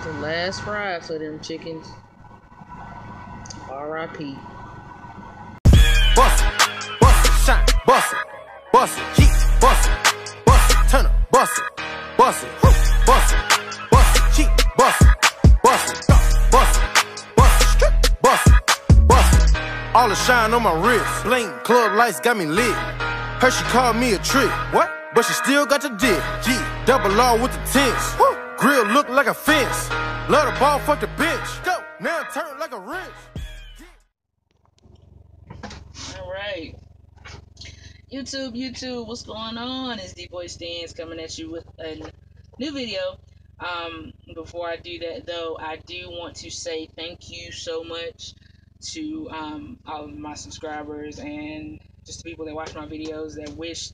The last fries of them chickens. R.I.P. Bust it, shine, bust it, keep bust it, turn up, bust it, bust it, keep bust it, bust it. All the shine on my wrist, bling, club lights got me lit. Her she called me a trick, what? But she still got the dick. Double R with the tints, grill look like a fence. Love the ball, fuck the bitch. Go, now turn like a wrench. Alright. YouTube, what's going on? It's D-Boy Stans coming at you with a new video. Before I do that, though, I do want to say thank you so much to all of my subscribers and just the people that watch my videos that wish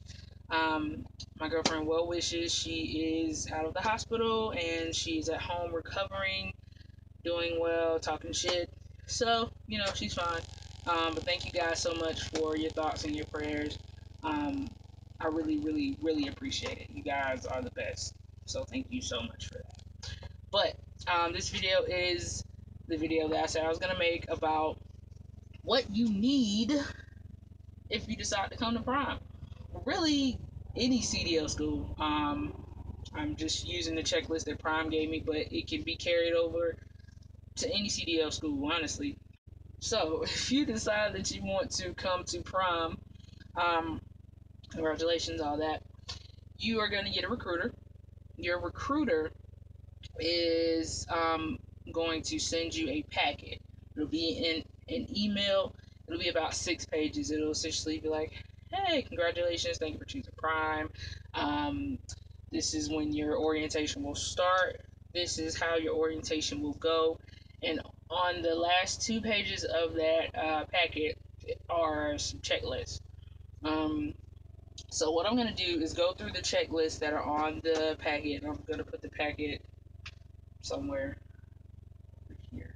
my girlfriend well wishes. She is out of the hospital and she's at home recovering, doing well, talking shit. So, you know, she's fine. But thank you guys so much for your thoughts and your prayers. I really appreciate it. You guys are the best. So thank you so much for that. But this video is the video that I said I was going to make about what you need if you decide to come to Prime. Really, any CDL school. I'm just using the checklist that Prime gave me, but it can be carried over to any CDL school, honestly. So, if you decide that you want to come to Prime, congratulations, all that, you are going to get a recruiter. Your recruiter is going to send you a packet. It'll be in an email. It'll be about 6 pages. It'll essentially be like, hey, congratulations, thank you for choosing Prime. This is when your orientation will start. This is how your orientation will go. And on the last 2 pages of that packet are some checklists. So what I'm going to do is go through the checklists that are on the packet. I'm going to put the packet somewhere here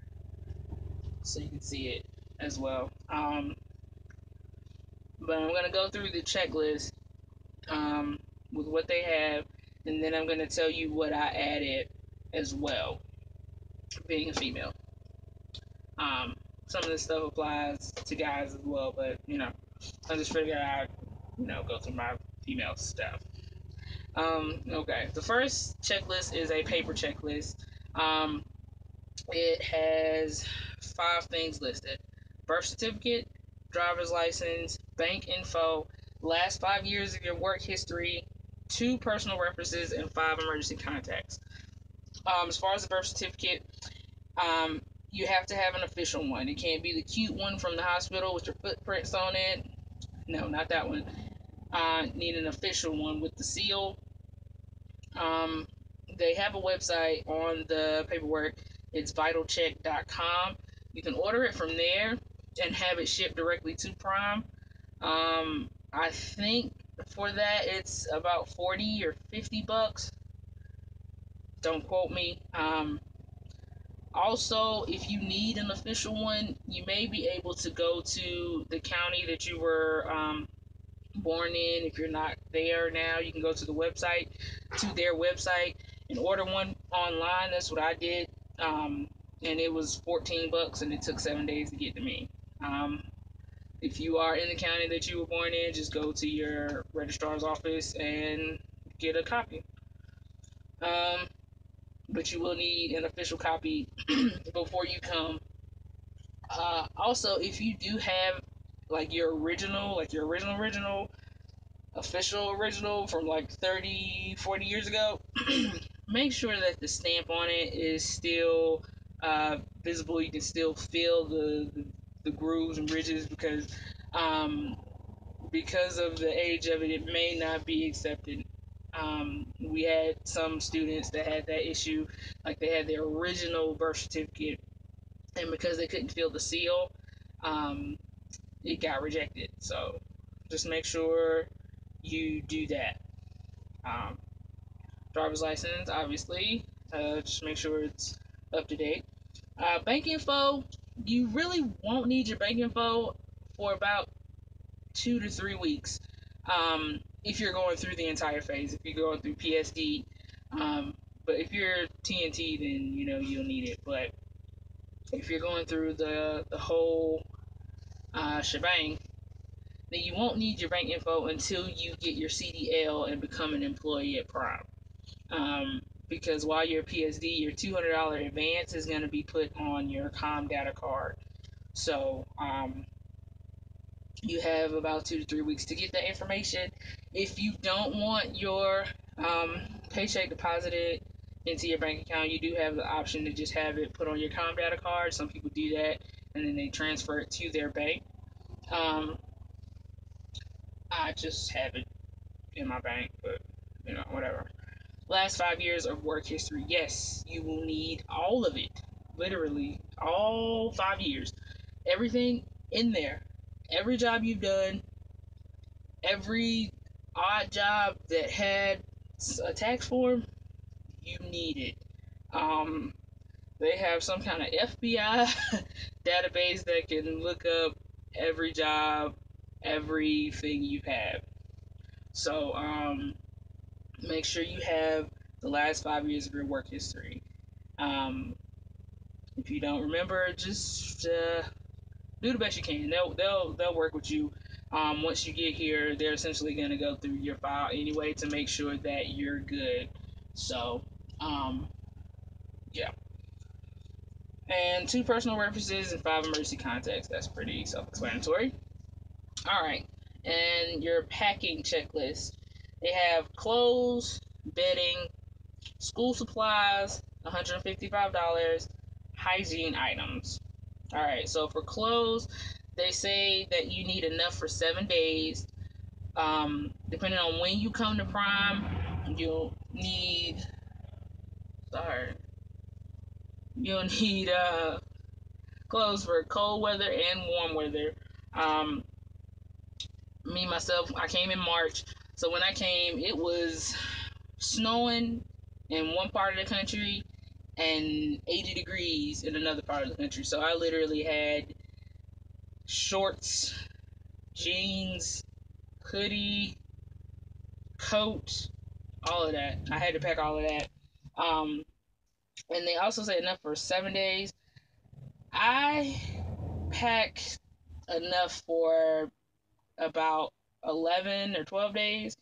so you can see it as well. But I'm going to go through the checklist with what they have, and then I'm going to tell you what I added as well, being a female. Some of this stuff applies to guys as well, but, you know, I just figured I'd, go through my female stuff. Okay, the first checklist is a paper checklist. It has 5 things listed: birth certificate, driver's license, bank info, last 5 years of your work history, 2 personal references, and 5 emergency contacts. As far as the birth certificate, you have to have an official one. It can't be the cute one from the hospital with your footprints on it. No, not that one. Need an official one with the seal. They have a website on the paperwork. It's vitalcheck.com. You can order it from there and have it shipped directly to Prime. I think for that it's about 40 or 50 bucks. Don't quote me. Also, if you need an official one, you may be able to go to the county that you were born in. If you're not there now, you can go to the website, to their website, and order one online. That's what I did. And it was 14 bucks, and it took 7 days to get to me. If you are in the county that you were born in, just go to your registrar's office and get a copy. But you will need an official copy before you come. Also, if you do have like your original official original from like 30, 40 years ago, make sure that the stamp on it is still visible. You can still feel the grooves and ridges because of the age of it, it may not be accepted. We had some students that had that issue, like they had their original birth certificate, and because they couldn't feel the seal, it got rejected. So just make sure you do that. Driver's license, obviously, just make sure it's up to date. Bank info, you really won't need your bank info for about 2 to 3 weeks. If you're going through the entire phase, if you're going through PSD, But if you're TNT, then you'll need it. But if you're going through the whole shebang, then you won't need your bank info until you get your CDL and become an employee at Prime. Because while you're PSD, your $200 advance is going to be put on your Com Data card. So you have about 2 to 3 weeks to get that information. If you don't want your paycheck deposited into your bank account, you do have the option to just have it put on your Com Data card. Some people do that, and then they transfer it to their bank. I just have it in my bank, but whatever. Last 5 years of work history. Yes, you will need all of it. Literally, all 5 years. Everything in there. Every job you've done, every odd job that had a tax form, you need it. Um, they have some kind of FBI database that can look up every job, everything you've had. So, make sure you have the last 5 years of your work history. Um, if you don't remember, just do the best you can. They'll work with you. Once you get here, they're essentially going to go through your file anyway to make sure that you're good. So, yeah. And 2 personal references and 5 emergency contacts. That's pretty self-explanatory. All right. And your packing checklist. They have clothes, bedding, school supplies, $155, hygiene items. All right, so for clothes, they say that you need enough for 7 days. Depending on when you come to Prime, you'll need, sorry, you'll need clothes for cold weather and warm weather. Um, myself, I came in March, so when I came, it was snowing in one part of the country and 80 degrees in another part of the country. So I literally had shorts, jeans, hoodie, coat, all of that. I had to pack all of that. Um, and they also say enough for 7 days. I packed enough for about 11 or 12 days.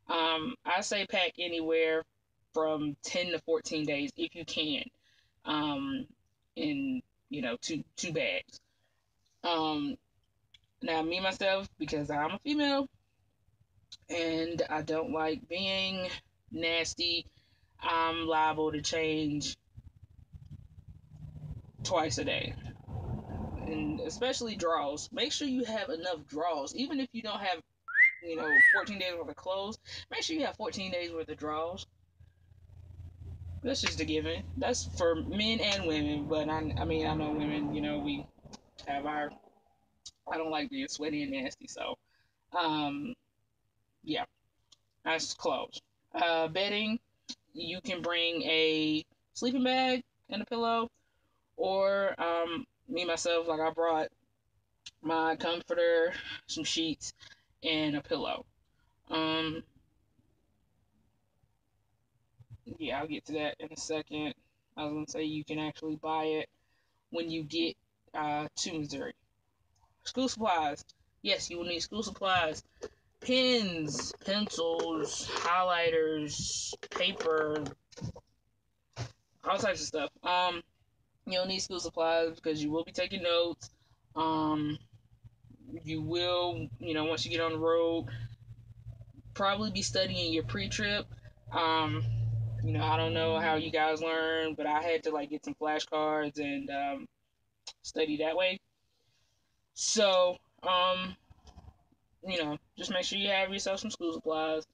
I say pack anywhere from 10 to 14 days if you can. In two bags. Now me myself, because I'm a female and I don't like being nasty, I'm liable to change twice a day. And especially draws. Make sure you have enough draws. Even if you don't have, 14 days worth of clothes, make sure you have 14 days worth of draws. That's just a given. That's for men and women, but I know women, we have our, I don't like being sweaty and nasty, so, yeah, that's clothes. Bedding, you can bring a sleeping bag and a pillow, or me myself, like I brought my comforter, some sheets, and a pillow. Um, yeah, I'll get to that in a second. I was gonna say you can actually buy it when you get to Missouri. School supplies. Yes, you will need school supplies. Pens, pencils, highlighters, paper, all types of stuff. You'll need school supplies because you will be taking notes. Um, you will, once you get on the road, probably be studying your pre-trip. I don't know how you guys learn, but I had to get some flashcards and study that way. So, just make sure you have yourself some school supplies,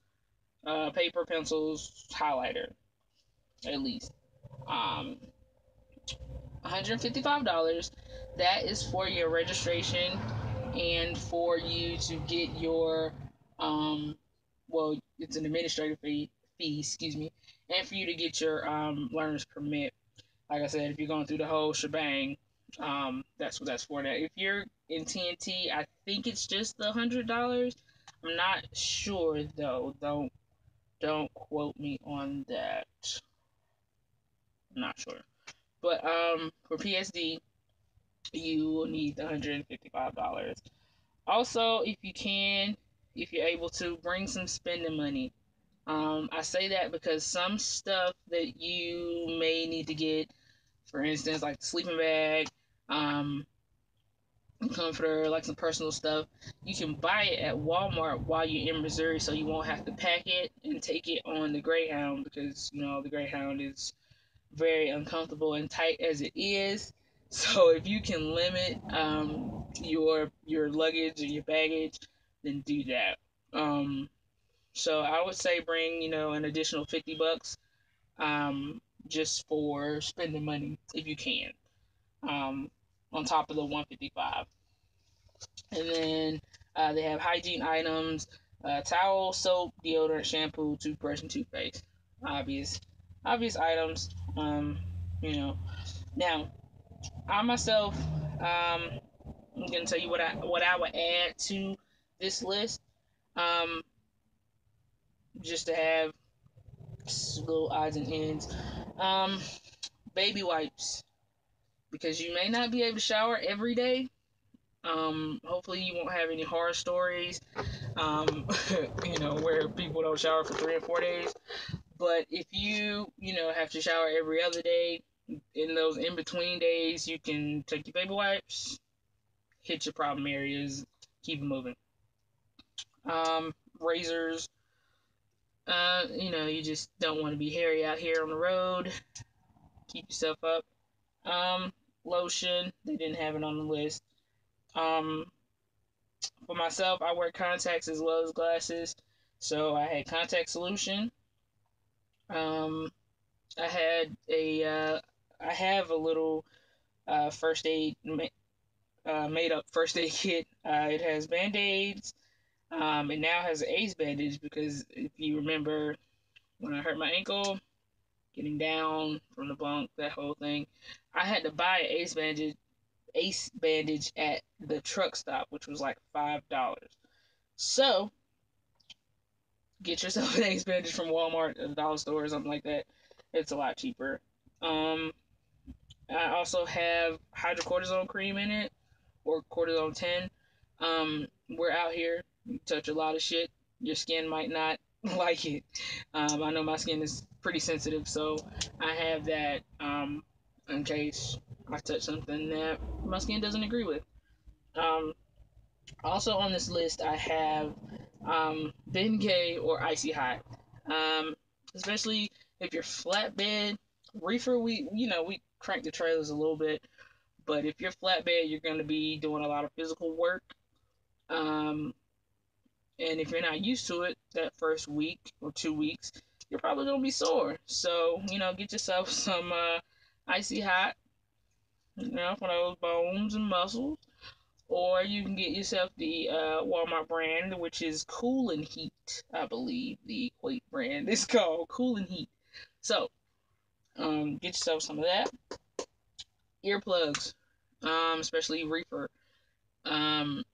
paper, pencils, highlighter, at least. Um, $155. That is for your registration and for you to get your, it's an administrative fee, excuse me, and for you to get your learner's permit. Like I said, if you're going through the whole shebang, that's what that's for. Now, if you're in TNT, I think it's just the $100. I'm not sure though. Don't quote me on that. I'm not sure. But for PSD, you will need the $155. Also, if you can, if you're able to, bring some spending money. I say that because some stuff that you may need to get, for instance, like the sleeping bag, um, comforter, like some personal stuff, you can buy it at Walmart while you're in Missouri, so you won't have to pack it and take it on the Greyhound because the Greyhound is very uncomfortable and tight as it is. So if you can limit your luggage or your baggage, then do that. So I would say bring an additional $50 just for spending money if you can, um, on top of the 155. And then they have hygiene items, towel, soap, deodorant, shampoo, toothbrush, and toothpaste. Obvious, obvious items. You know. Now, I myself, I'm gonna tell you what I would add to this list, um, just to have little odds and ends. Um, Baby wipes, because you may not be able to shower every day. Hopefully you won't have any horror stories, um, where people don't shower for 3 or 4 days. But if you have to shower every other day, in those in between days, you can take your baby wipes, hit your problem areas, keep it moving. Razors, you just don't want to be hairy out here on the road. Keep yourself up. Um, Lotion, they didn't have it on the list. Um, for myself, I wear contacts as well as glasses, so I had contact solution. Um, I had I have a little first aid made up first aid kit. It has band aids. It now has an ace bandage because if you remember when I hurt my ankle, getting down from the bunk, that whole thing, I had to buy an ace bandage at the truck stop, which was like $5. So get yourself an ace bandage from Walmart, a dollar store, or something like that. It's a lot cheaper. Um, I also have hydrocortisone cream in it, or cortisone 10. We're out here, you touch a lot of shit, your skin might not like it. I know my skin is pretty sensitive, so I have that in case I touch something that my skin doesn't agree with. Um, Also on this list, I have Bengay or Icy Hot. Um, Especially if you're flatbed reefer, we crank the trailers a little bit, but if you're flatbed, you're going to be doing a lot of physical work. Um, and if you're not used to it, that first week or 2 weeks, you're probably going to be sore. So get yourself some Icy Hot, for those bones and muscles. Or you can get yourself the Walmart brand, which is Cool and Heat, I believe. The Equate brand is called Cool and Heat. So, get yourself some of that. Earplugs, especially reefer. Um,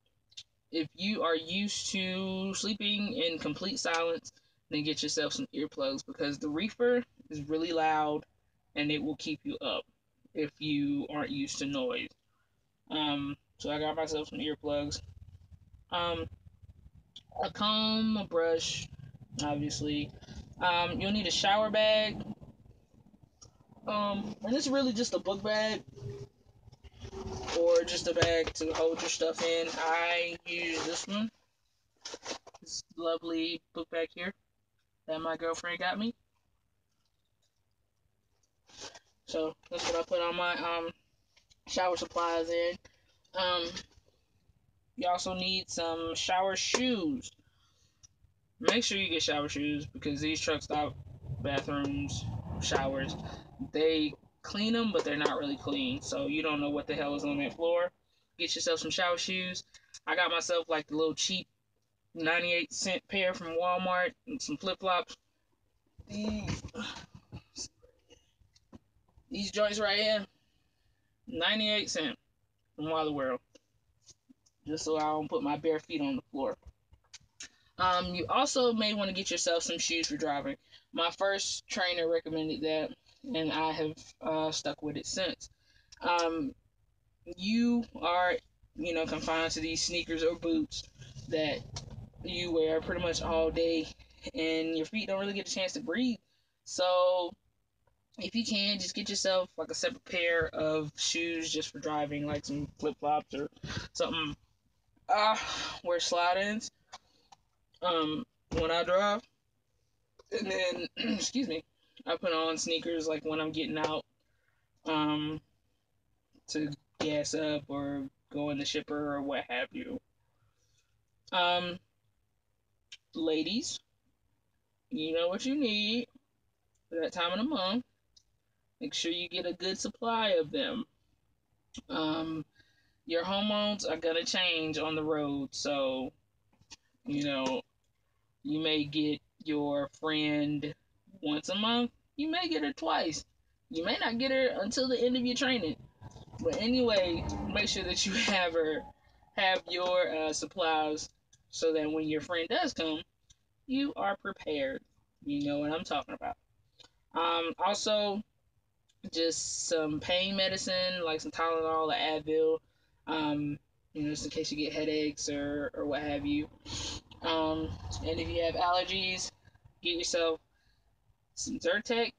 if you are used to sleeping in complete silence, then get yourself some earplugs because the reefer is really loud and it will keep you up if you aren't used to noise. So I got myself some earplugs. Um, a comb, a brush, obviously. You'll need a shower bag. And it's really just a book bag or just a bag to hold your stuff in. I use this one, this lovely book bag here that my girlfriend got me. So that's what I put on my shower supplies in. Um, you also need some shower shoes. Make sure you get shower shoes because these truck stop bathrooms, showers, they clean them, but they're not really clean. So you don't know what the hell is on that floor. Get yourself some shower shoes. I got myself like the little cheap 98-cent pair from Walmart and some flip flops. These joints right here, 98 cents from Wild World. Just so I don't put my bare feet on the floor. You also may want to get yourself some shoes for driving. My first trainer recommended that. and I have stuck with it since. You are, confined to these sneakers or boots that you wear pretty much all day, and your feet don't really get a chance to breathe. So if you can, just get yourself like a separate pair of shoes just for driving, like some flip flops or something. Wear slide-ins when I drive, and then excuse me, I put on sneakers like when I'm getting out um to gas up or go in the shipper or what have you. Um, Ladies, you know what you need for that time of the month. Make sure you get a good supply of them. Um, your hormones are gonna change on the road, so you know you may get your friend once a month. You may get her twice. You may not get her until the end of your training. But anyway, make sure that you have your supplies so that when your friend does come, you are prepared. You know what I'm talking about. Also, just some pain medicine like some Tylenol or Advil, just in case you get headaches or what have you. And if you have allergies, get yourself some Zyrtec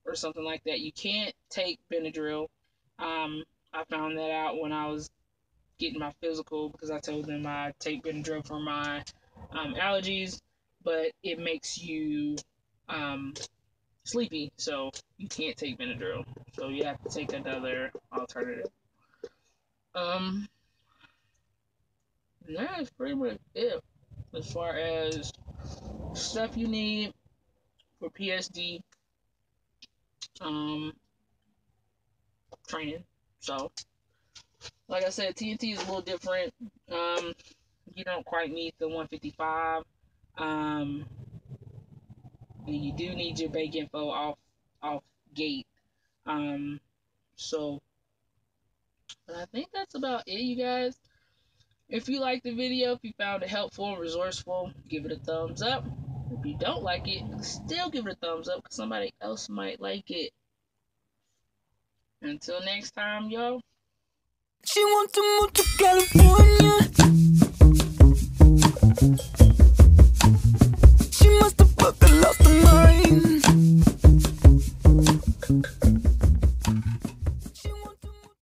or something like that. You can't take Benadryl. I found that out when I was getting my physical because I told them I take Benadryl for my allergies, but it makes you um, sleepy, so you can't take Benadryl. So you have to take another alternative. Um, and that's pretty much it as far as stuff you need for PSD um, training. So, like I said, TNT is a little different. Um, you don't quite need the 155. Um, and you do need your bank info off gate. Um, so, but I think that's about it, you guys. If you liked the video, if you found it helpful and resourceful, give it a thumbs up. If you don't like it, still give it a thumbs up because somebody else might like it. Until next time, y'all. She wants to move to California.